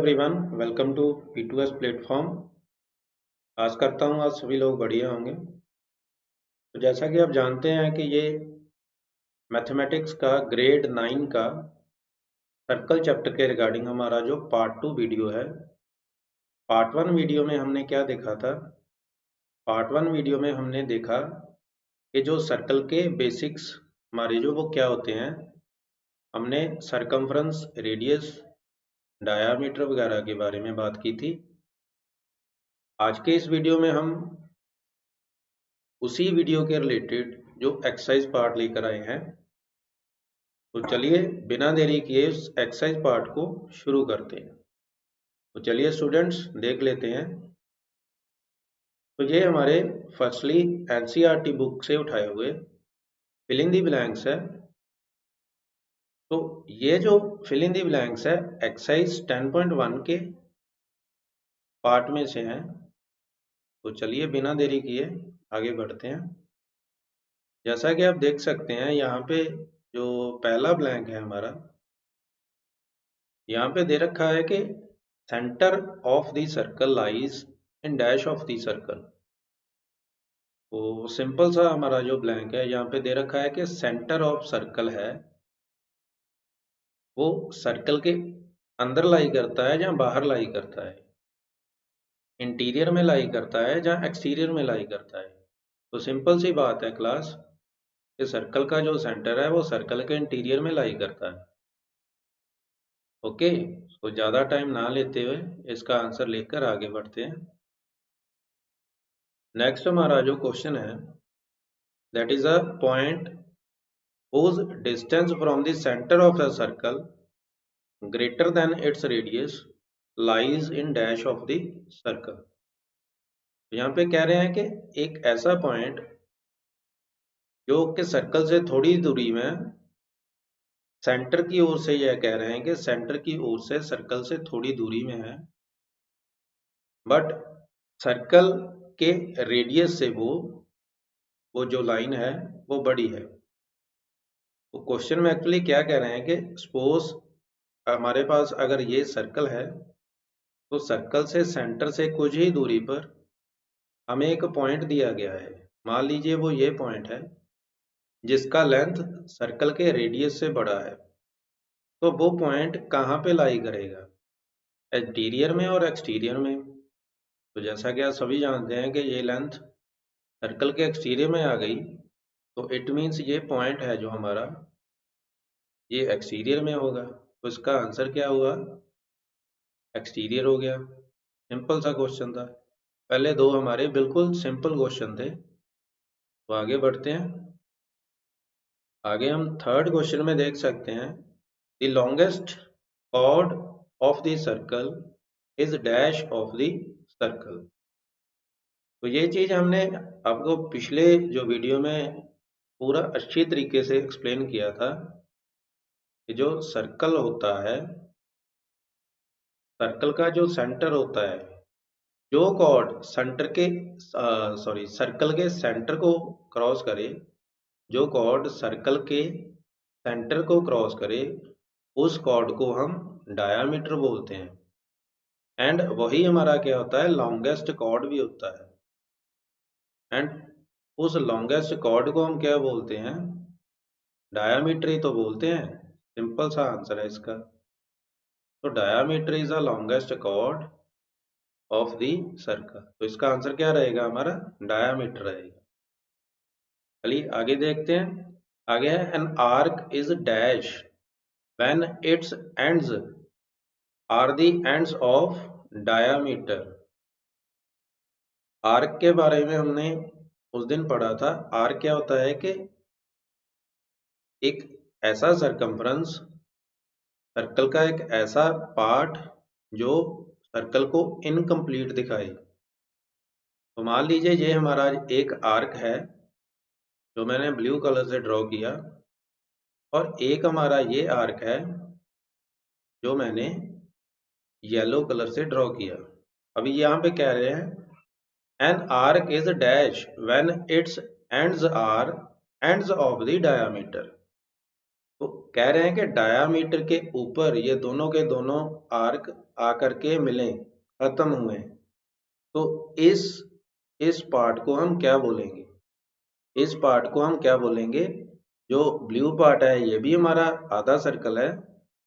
Everyone, welcome to P2S platform. आशा करता हूँ आज सभी लोग बढ़िया होंगे। तो जैसा कि आप जानते हैं कि ये मैथमेटिक्स का ग्रेड 9 का सर्कल चैप्टर के रिगार्डिंग हमारा जो पार्ट 2 वीडियो है। पार्ट 1 वीडियो में हमने क्या देखा था? पार्ट 1 वीडियो में हमने देखा कि जो सर्कल के बेसिक्स हमारे जो वो क्या होते हैं। हमने सरकमफ्रेंस, रेडियस, डायामीटर वगैरह के बारे में बात की थी। आज के इस वीडियो में हम उसी वीडियो के रिलेटेड जो एक्सरसाइज पार्ट लेकर आए हैं। तो चलिए बिना देरी किए इस एक्सरसाइज पार्ट को शुरू करते हैं। तो चलिए स्टूडेंट्स देख लेते हैं। तो ये हमारे फर्स्टली एनसीईआरटी बुक से उठाए हुए फिल इन द ब्लैंक्स है। तो ये जो फिल इन द ब्लैंक्स है एक्सरसाइज 10.1 के पार्ट में से है। तो चलिए बिना देरी किए आगे बढ़ते हैं। जैसा कि आप देख सकते हैं यहाँ पे जो पहला ब्लैंक है हमारा, यहाँ पे दे रखा है कि centre of the circle lies in dash of the circle. तो सिंपल सा हमारा जो ब्लैंक है यहाँ पे दे रखा है कि सेंटर ऑफ सर्कल है वो सर्कल के अंदर लाई करता है या बाहर लाई करता है, इंटीरियर में लाई करता है या एक्सटीरियर में लाई करता है। तो सिंपल सी बात है क्लास कि सर्कल का जो सेंटर है वो सर्कल के इंटीरियर में लाई करता है। ओके, तो ज़्यादा टाइम ना लेते हुए इसका आंसर लेकर आगे बढ़ते हैं। नेक्स्ट हमारा जो क्वेश्चन है that is a point whose distance from the center of the circle greater than its radius lies in dash of the circle। तो यहाँ पे कह रहे हैं कि एक ऐसा पॉइंट जो कि सर्कल से थोड़ी दूरी में सेंटर की ओर से, यह कह रहे हैं कि सेंटर की ओर से सर्कल से थोड़ी दूरी में है, बट सर्कल के रेडियस से वो जो लाइन है वो बड़ी है। तो क्वेश्चन में एक्चुअली क्या कह रहे हैं कि सपोज हमारे पास अगर ये सर्कल है तो सर्कल से सेंटर से कुछ ही दूरी पर हमें एक पॉइंट दिया गया है। मान लीजिए वो ये पॉइंट है जिसका लेंथ सर्कल के रेडियस से बड़ा है। तो वो पॉइंट कहाँ पे लाई करेगा? इंटीरियर में और एक्सटीरियर में। तो जैसा कि आप सभी जानते हैं कि ये लेंथ सर्कल के एक्सटीरियर में आ गई, तो इट मीन्स ये पॉइंट है जो हमारा ये एक्सटीरियर में होगा। तो इसका आंसर क्या हुआ? एक्सटीरियर हो गया। सिंपल सा क्वेश्चन था। पहले दो हमारे बिल्कुल सिंपल क्वेश्चन थे। तो आगे बढ़ते हैं। आगे हम थर्ड क्वेश्चन में देख सकते हैं the longest chord of the circle is dash of the circle. तो ये चीज हमने आपको पिछले जो वीडियो में पूरा अच्छी तरीके से एक्सप्लेन किया था कि जो सर्कल होता है, सर्कल का जो सेंटर होता है, जो कॉर्ड सर्कल के सेंटर को क्रॉस करे, जो कॉर्ड सर्कल के सेंटर को क्रॉस करे उस कॉर्ड को हम डायामीटर बोलते हैं। एंड वही हमारा क्या होता है? लॉन्गेस्ट कॉर्ड भी होता है। एंड उस लॉन्गेस्ट कॉर्ड को हम क्या बोलते हैं? डायामीटर ही तो बोलते हैं। सिंपल सा आंसर है इसका। तो diameter is the longest chord of the circle. तो इसका आंसर क्या रहेगा? हमारा डायामीटर रहेगा। चलिए आगे देखते हैं। आगे है an arc is dash when its ends are the ends of diameter. Arc के बारे में हमने उस दिन पढ़ा था। आर्क क्या होता है कि एक ऐसा सरकमफ्रेंस, सर्कल का एक ऐसा पार्ट जो सर्कल को इनकम्प्लीट दिखाए। तो मान लीजिए ये हमारा एक आर्क है जो मैंने ब्लू कलर से ड्रॉ किया, और एक हमारा ये आर्क है जो मैंने येलो कलर से ड्रॉ किया। अभी यहाँ पे कह रहे हैं an arc is dash when its ends are ends of the diameter. तो कह रहे हैं कि डायामीटर के ऊपर ये दोनों के दोनों आर्क आकर के मिले, खत्म हुए, तो इस पार्ट को हम क्या बोलेंगे? इस पार्ट को हम क्या बोलेंगे? जो ब्लू पार्ट है ये भी हमारा आधा सर्कल है,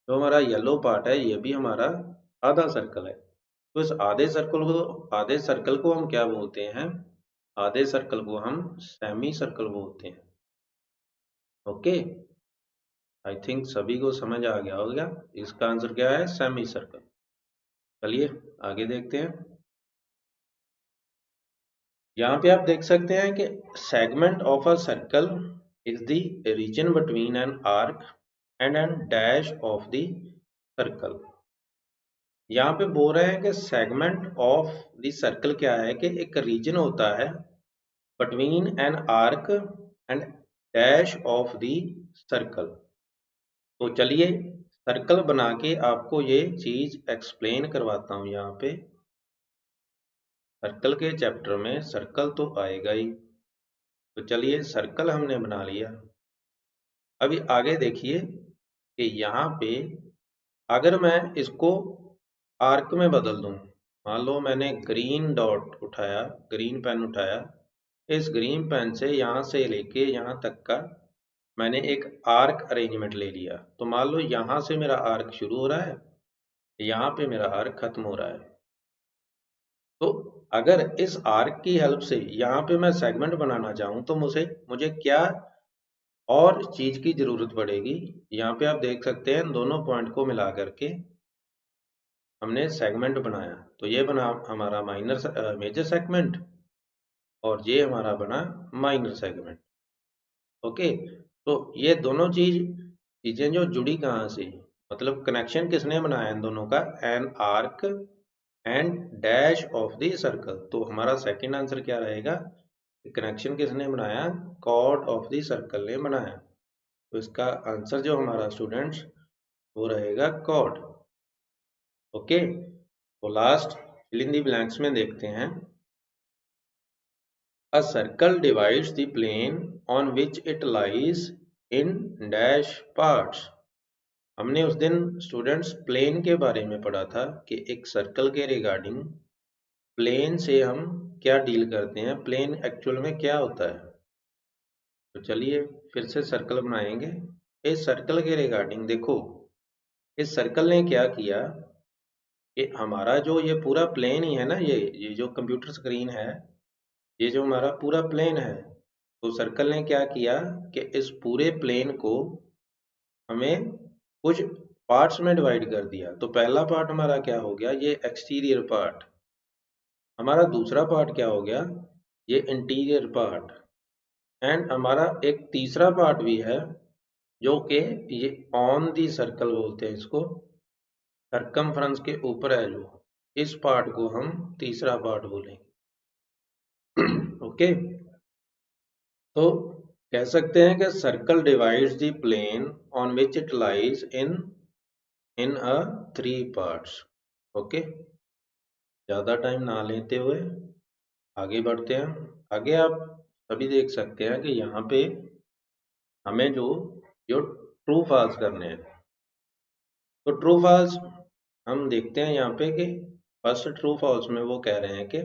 जो हमारा येलो पार्ट है ये भी हमारा आधा सर्कल है। तो इस आधे सर्कल को हम क्या बोलते हैं? आधे सर्कल को हम सेमी सर्कल बोलते हैं। ओके, आई थिंक सभी को समझ आ गया होगा। इसका आंसर क्या है? Semi circle. चलिए आगे देखते हैं। यहाँ पे आप देख सकते हैं कि segment of a circle is the region between an arc and an dash of the circle. यहाँ पे बोल रहे हैं कि सेगमेंट ऑफ द सर्कल क्या है? कि एक रीजन होता है between an arc and dash of the circle. तो चलिए सर्कल बना के आपको ये चीज एक्सप्लेन करवाता हूँ। यहाँ पे सर्कल के चैप्टर में सर्कल तो आएगा ही। तो चलिए सर्कल हमने बना लिया। अभी आगे देखिए कि यहाँ पे अगर मैं इसको आर्क में बदल दूं, मान लो मैंने ग्रीन डॉट उठाया, ग्रीन पेन उठाया, इस ग्रीन पेन से यहाँ से लेके यहाँ तक का मैंने एक आर्क अरेंजमेंट ले लिया। तो मान लो यहाँ से मेरा आर्क शुरू हो रहा है, यहाँ पे मेरा आर्क खत्म हो रहा है। तो अगर इस आर्क की हेल्प से यहाँ पे मैं सेगमेंट बनाना चाहूँ तो मुझे क्या और चीज की जरूरत पड़ेगी? यहाँ पे आप देख सकते हैं दोनों पॉइंट को मिला करके हमने सेगमेंट बनाया। तो ये बना हमारा मेजर सेगमेंट और ये हमारा बना माइनर सेगमेंट। ओके, तो ये दोनों चीजें जो जुड़ी कहाँ से, मतलब कनेक्शन किसने बनाया इन दोनों का? N arc and dash of the circle. तो हमारा सेकंड आंसर क्या रहेगा? कनेक्शन किसने बनाया? कॉर्ड ऑफ द सर्कल ने बनाया। तो इसका आंसर जो हमारा स्टूडेंट्स वो रहेगा कॉर्ड। ओके, तो last fill in the blanks में देखते हैं। A circle divides the plane on which it lies in dash parts. हमने उस दिन स्टूडेंट्स प्लेन के बारे में पढ़ा था कि एक सर्कल के रिगार्डिंग प्लेन से हम क्या डील करते हैं, प्लेन एक्चुअल में क्या होता है। तो चलिए फिर से सर्कल बनाएंगे। इस सर्कल के रिगार्डिंग देखो, इस सर्कल ने क्या किया कि हमारा जो ये पूरा प्लेन ही है ना, ये जो कंप्यूटर स्क्रीन है, ये जो हमारा पूरा प्लेन है, तो सर्कल ने क्या किया कि इस पूरे प्लेन को हमें कुछ पार्ट्स में डिवाइड कर दिया। तो पहला पार्ट हमारा क्या हो गया? ये एक्सटीरियर पार्ट। हमारा दूसरा पार्ट क्या हो गया? ये इंटीरियर पार्ट। एंड हमारा एक तीसरा पार्ट भी है जो कि ये ऑन दी सर्कल बोलते हैं इसको, सरकमफ्रेंस के ऊपर है जो, इस पार्ट को हम तीसरा पार्ट बोलेंगे। ओके, तो कह सकते हैं कि circle divides the plane on which it lies in a 3 parts. Okay, ज्यादा टाइम ना लेते हुए आगे बढ़ते हैं। आगे आप सभी देख सकते हैं कि यहाँ पे हमें जो ट्रू फॉल्स करने हैं। तो ट्रू फॉल्स हम देखते हैं यहाँ पे कि फर्स्ट ट्रू फॉल्स में वो कह रहे हैं कि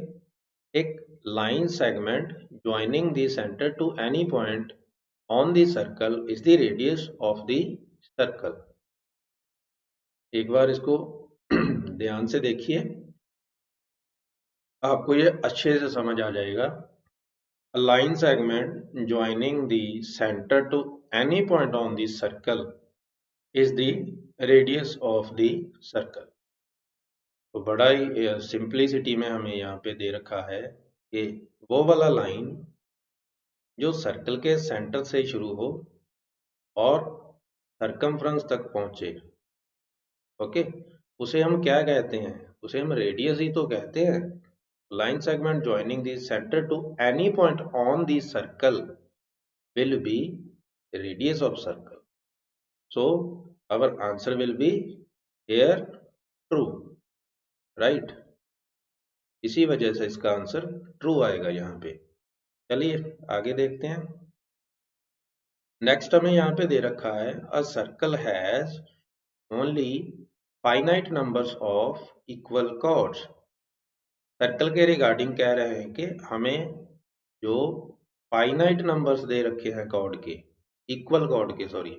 एक line segment joining the centre to any point on the circle is the radius of the circle. एक बार इसको ध्यान से देखिए, आपको ये अच्छे से समझ आ जाएगा। A line segment joining the center to any point on the circle is the radius of the circle। तो बड़ा ही सिंपलिसिटी में हमें यहाँ पे दे रखा है कि वो वाला लाइन जो सर्कल के सेंटर से शुरू हो और सरकमफ्रेंस तक पहुंचे, ओके, उसे हम क्या कहते हैं? उसे हम रेडियस ही तो कहते हैं। line segment joining the center to any point on the circle will be radius of circle. So our answer will be here true, right? इसी वजह से इसका आंसर ट्रू आएगा यहाँ पे। चलिए आगे देखते हैं। नेक्स्ट हमें यहाँ पे दे रखा है a circle has only finite numbers of equal chords. Circle के रिगार्डिंग कह रहे हैं कि हमें जो फाइनाइट नंबर्स दे रखे हैं कॉर्ड के, इक्वल कॉर्ड के सॉरी,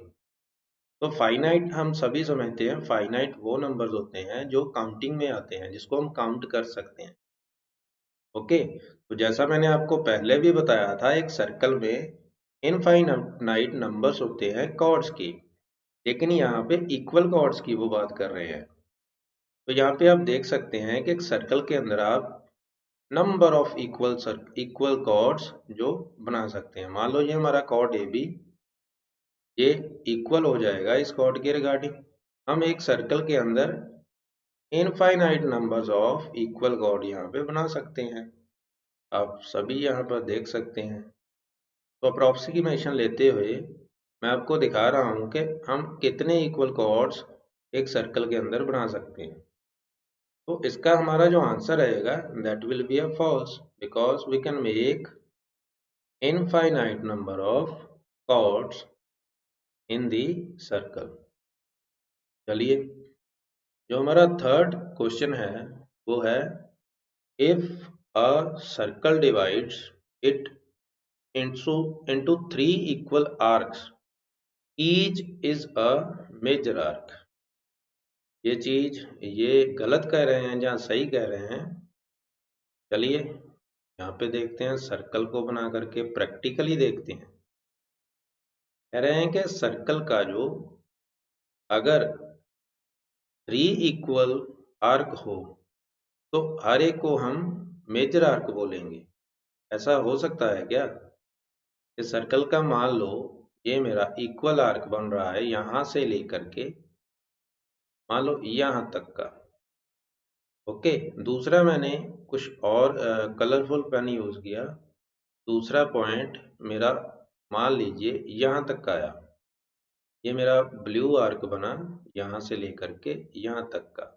तो फाइनाइट हम सभी समझते हैं, फाइनाइट वो नंबर्स होते हैं जो काउंटिंग में आते हैं, जिसको हम काउंट कर सकते हैं। ओके, तो जैसा मैंने आपको पहले भी बताया था, एक सर्कल में इनफाइनाइट नंबर्स होते हैं कॉर्ड्स की, लेकिन यहाँ पे इक्वल कॉर्ड्स की वो बात कर रहे हैं। तो यहाँ पे आप देख सकते हैं कि एक सर्कल के अंदर आप नंबर ऑफ इक्वल कॉर्ड्स जो बना सकते हैं। मान लो ये हमारा कॉर्ड ए बी, ये इक्वल हो जाएगा इस कॉर्ड के रिगार्डिंग। हम एक सर्कल के अंदर infinite numbers of equal cord यहाँ पे बना सकते हैं, आप सभी यहाँ पर देख सकते हैं। तो अप्रोक्सीमेशन लेते हुए मैं आपको दिखा रहा हूँ कि हम कितने इक्वल कॉर्ड्स एक सर्कल के अंदर बना सकते हैं। तो इसका हमारा जो आंसर रहेगा that will be a false, because we can make infinite number of chords in the circle. चलिए, जो हमारा थर्ड क्वेश्चन है वो है if a circle divides it into three equal arcs, each is a major arc। ये चीज ये गलत कह रहे हैं या सही कह रहे हैं, चलिए यहाँ पे देखते हैं, सर्कल को बना करके प्रैक्टिकली देखते हैं। कह रहे हैं कि सर्कल का जो अगर 3 इक्वल आर्क हो तो हर एक को हम मेजर आर्क बोलेंगे। ऐसा हो सकता है क्या कि सर्कल का मान लो ये मेरा इक्वल आर्क बन रहा है यहां से लेकर के मान लो यहां तक का। ओके, दूसरा मैंने कुछ और कलरफुल पेन यूज किया, दूसरा पॉइंट मेरा मान लीजिए यहां तक का आया, ये मेरा ब्लू आर्क बना यहां से लेकर के यहां तक का,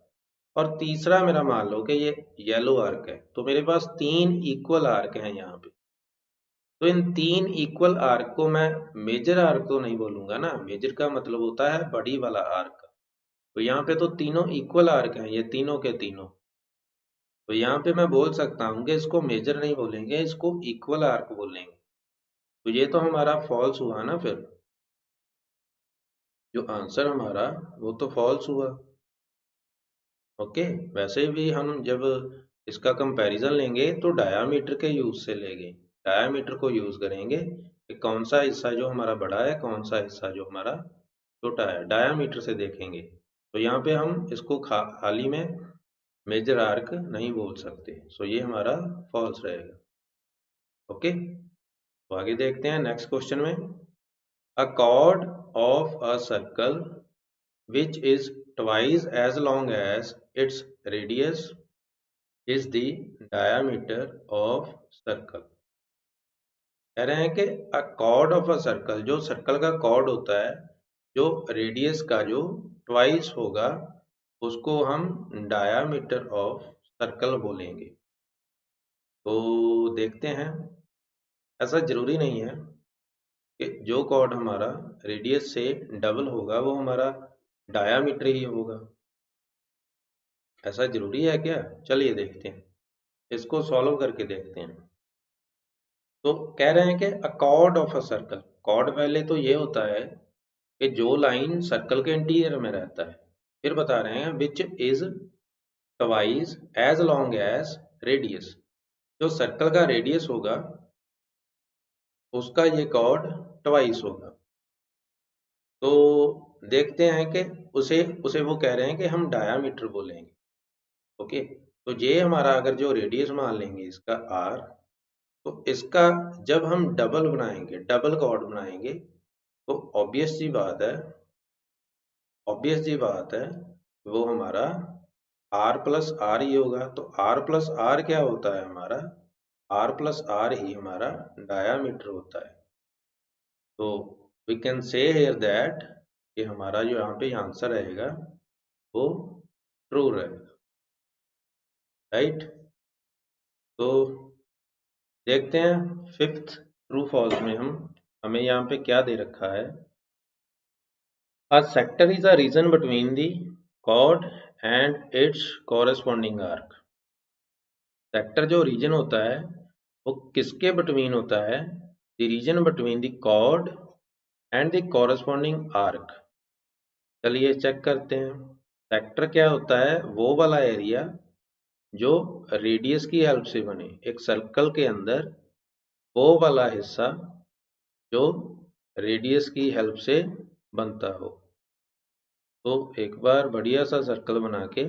और तीसरा मेरा मान लो कि ये येलो आर्क है। तो मेरे पास 3 इक्वल आर्क हैं यहाँ पे। तो इन 3 इक्वल आर्क को मैं मेजर आर्क तो नहीं बोलूंगा ना, मेजर का मतलब होता है बड़ी वाला आर्क। तो यहाँ पे तो तीनों इक्वल आर्क हैं, ये तीनों के तीनों। तो यहाँ पे मैं बोल सकता हूँ कि इसको मेजर नहीं बोलेंगे, इसको इक्वल आर्क बोलेंगे। तो ये तो हमारा फॉल्स हुआ ना, फिर जो आंसर हमारा वो तो फॉल्स हुआ। ओके, वैसे भी हम जब इसका कंपैरिजन लेंगे तो डायामीटर के यूज से लेंगे, डायामीटर को यूज करेंगे कि कौन सा हिस्सा जो हमारा बड़ा है, कौन सा हिस्सा जो हमारा छोटा है, डायामीटर से देखेंगे। तो यहाँ पे हम इसको हाल ही में मेजर आर्क नहीं बोल सकते, सो ये हमारा फॉल्स रहेगा। ओके, तो आगे देखते हैं नेक्स्ट क्वेश्चन में। अ chord of a circle which is twice as long as its radius is the diameter of circle। कह रहे हैं कि a chord of a circle, जो सर्कल का chord होता है, जो रेडियस का जो ट्वाइस होगा उसको हम डायामीटर ऑफ सर्कल बोलेंगे। तो देखते हैं, ऐसा जरूरी नहीं है कि जो कॉर्ड हमारा रेडियस से डबल होगा वो हमारा डायामीटर ही होगा, ऐसा जरूरी है क्या? चलिए देखते हैं, इसको सॉल्व करके देखते हैं। तो कह रहे हैं कि a chord of a circle, chord पहले तो ये होता है कि जो लाइन सर्कल के इंटीरियर में रहता है, फिर बता रहे हैं which is twice as long as radius, जो सर्कल का रेडियस होगा उसका ये कॉर्ड ट्वाइस होगा। तो देखते हैं कि उसे उसे वो कह रहे हैं कि हम डायामीटर बोलेंगे। ओके, तो ये हमारा अगर जो रेडियस मान लेंगे इसका आर, तो इसका जब हम डबल बनाएंगे, डबल कॉर्ड बनाएंगे, तो ऑब्वियस सी बात है वो हमारा आर प्लस आर ही होगा। तो आर प्लस आर क्या होता है हमारा, आर प्लस आर ही हमारा डायामीटर होता है। तो we can say here that कि हमारा जो यहाँ पे आंसर रहेगा वो ट्रू रहेगा, राइट। तो देखते हैं फिफ्थ ट्रू फॉल्स में हम हमें यहाँ पे क्या दे रखा है, a sector is a region between the chord and its corresponding arc. Sector जो रीजन होता है वो किसके बिटवीन होता है, the region between the chord and the corresponding arc. चलिए चेक करते हैं। सेक्टर क्या होता है, वो वाला एरिया जो रेडियस की हेल्प से बने, एक सर्कल के अंदर वो वाला हिस्सा जो रेडियस की हेल्प से बनता हो। तो एक बार बढ़िया सा सर्कल बना के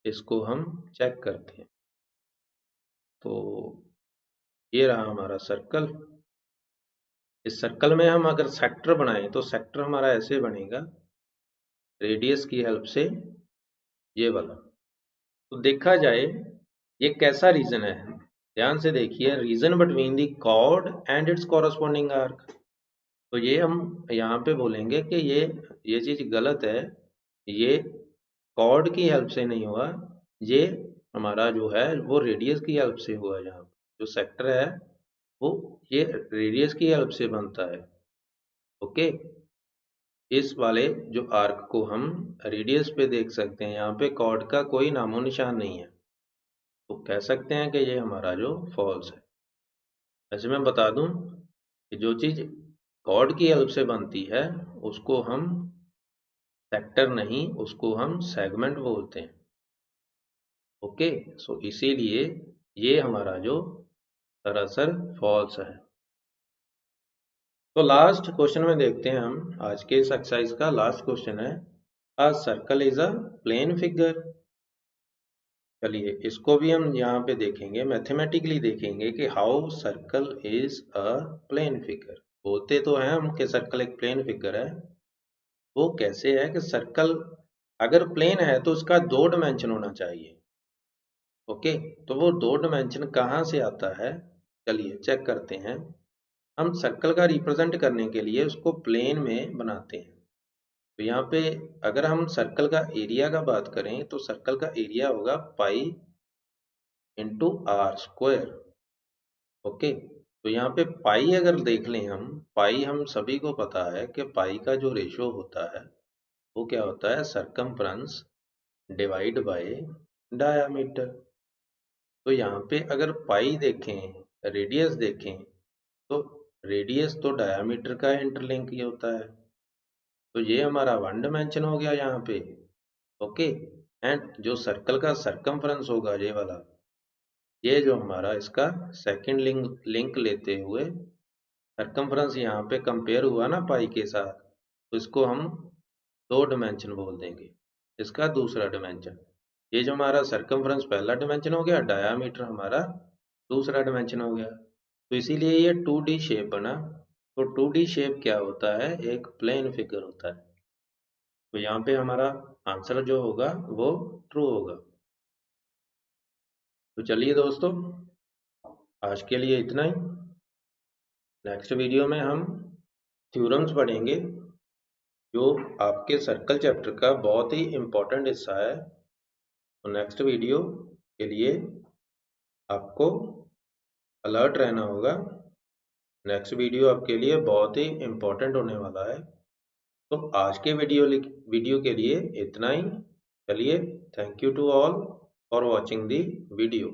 इसको हम चेक करते हैं। तो ये रहा हमारा सर्कल। इस सर्कल में हम अगर सेक्टर बनाएं तो सेक्टर हमारा ऐसे बनेगा, रेडियस की हेल्प से ये वाला। तो देखा जाए ये कैसा रीजन है, ध्यान से देखिए, region between the chord and its corresponding arc. तो ये हम यहाँ पे बोलेंगे कि ये चीज गलत है, ये कॉर्ड की हेल्प से नहीं हुआ, ये हमारा जो है वो रेडियस की हेल्प से हुआ। यहाँ जो सेक्टर है वो ये रेडियस की हेल्प से बनता है। ओके, इस वाले जो आर्क को हम रेडियस पे देख सकते हैं, यहाँ पे कॉर्ड का कोई नामो निशान नहीं है, तो कह सकते हैं कि ये हमारा जो फॉल्स है। ऐसे मैं बता दूं कि जो चीज कॉर्ड की हेल्प से बनती है उसको हम सेक्टर नहीं, उसको हम सेगमेंट बोलते हैं। ओके, सो इसीलिए ये हमारा जो दरअसल फॉल्स है। तो लास्ट क्वेश्चन में देखते हैं हम, आज के इस एक्सरसाइज का लास्ट क्वेश्चन है, a circle is a plane figure. चलिए इसको भी हम यहाँ पे देखेंगे, मैथमेटिकली देखेंगे कि how circle is a plane figure. बोलते तो हैं हम कि सर्कल एक प्लेन फिगर है, वो कैसे है कि सर्कल अगर प्लेन है तो उसका 2 डायमेंशन होना चाहिए। ओके, तो वो 2 डायमेंशन कहाँ से आता है, चलिए चेक करते हैं। हम सर्कल का रिप्रेजेंट करने के लिए उसको प्लेन में बनाते हैं। तो यहाँ पे अगर हम सर्कल का एरिया का बात करें तो सर्कल का एरिया होगा pi into r square. Okay, तो यहाँ पे पाई अगर देख लें हम, पाई हम सभी को पता है कि पाई का जो रेशो होता है वो क्या होता है, सरकमफ्रेंस डिवाइड बाय डायामीटर। तो यहाँ पे अगर पाई देखें, रेडियस देखें, तो रेडियस तो डायामीटर का इंटरलिंक ही होता है, तो ये हमारा 1 डायमेंशन हो गया यहाँ पे। ओके, एंड जो सर्कल का सरकमफ्रेंस होगा ये वाला, ये जो हमारा इसका सेकंड लिंक लेते हुए सरकमफ्रेंस यहाँ पे कंपेयर हुआ ना पाई के साथ, तो इसको हम 2 डायमेंशन बोल देंगे, इसका दूसरा डायमेंशन। ये जो हमारा सरकमफ्रेंस पहला डायमेंशन हो गया, डायामीटर हमारा दूसरा डायमेंशन हो गया, तो इसीलिए ये 2D शेप बना। तो 2D शेप क्या होता है, एक प्लेन फिगर होता है। तो यहाँ पे हमारा आंसर जो होगा वो ट्रू होगा। तो चलिए दोस्तों, आज के लिए इतना ही। नेक्स्ट वीडियो में हम थ्योरम्स पढ़ेंगे, जो आपके सर्कल चैप्टर का बहुत ही इम्पोर्टेंट हिस्सा है। तो नेक्स्ट वीडियो के लिए आपको अलर्ट रहना होगा, नेक्स्ट वीडियो आपके लिए बहुत ही इम्पोर्टेंट होने वाला है। तो आज के वीडियो के लिए इतना ही। चलिए, thank you to all for watching the video.